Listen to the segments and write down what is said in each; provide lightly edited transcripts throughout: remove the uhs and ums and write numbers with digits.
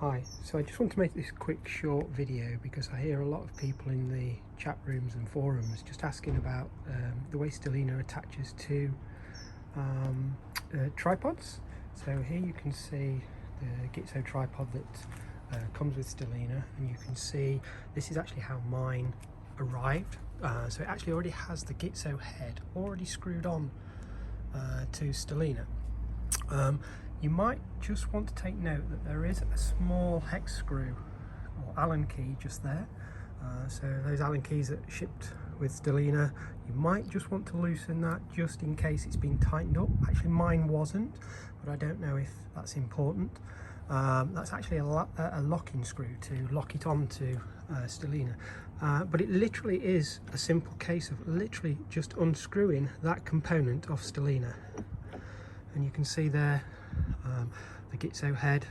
Hi, so I just want to make this quick short video because I hear a lot of people in the chat rooms and forums just asking about the way Stellina attaches to tripods. So here you can see the Gitzo tripod that comes with Stellina, and you can see this is actually how mine arrived. So it actually already has the Gitzo head already screwed on to Stellina. You might just want to take note that there is a small hex screw or Allen key just there. So those Allen keys that shipped with Stellina, you might just want to loosen that just in case it's been tightened up. Actually mine wasn't, but I don't know if that's important. That's actually a locking screw to lock it onto Stellina. But it literally is a simple case of literally just unscrewing that component off Stellina. And you can see there the Gitzo head.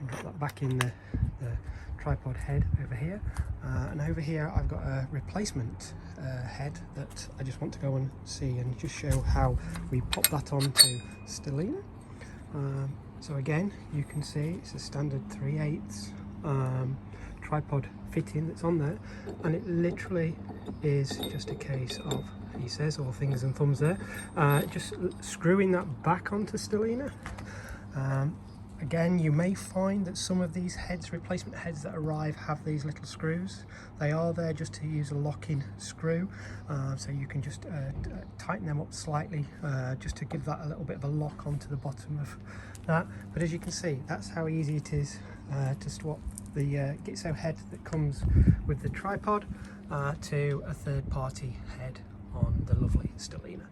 I've got that back in the tripod head over here, and over here I've got a replacement head that I just want to go and see and just show how we pop that onto Stellina. So again, you can see it's a standard 3/8 tripod fitting that's on there, and it literally is just a case of, he says, all fingers and thumbs there, just screwing that back onto Stellina. Again, you may find that some of these heads, replacement heads that arrive, have these little screws. They are there just to use a locking screw, so you can just tighten them up slightly just to give that a little bit of a lock onto the bottom of that. But as you can see, that's how easy it is to swap the Gitzo head that comes with the tripod to a third-party head on the lovely Stellina.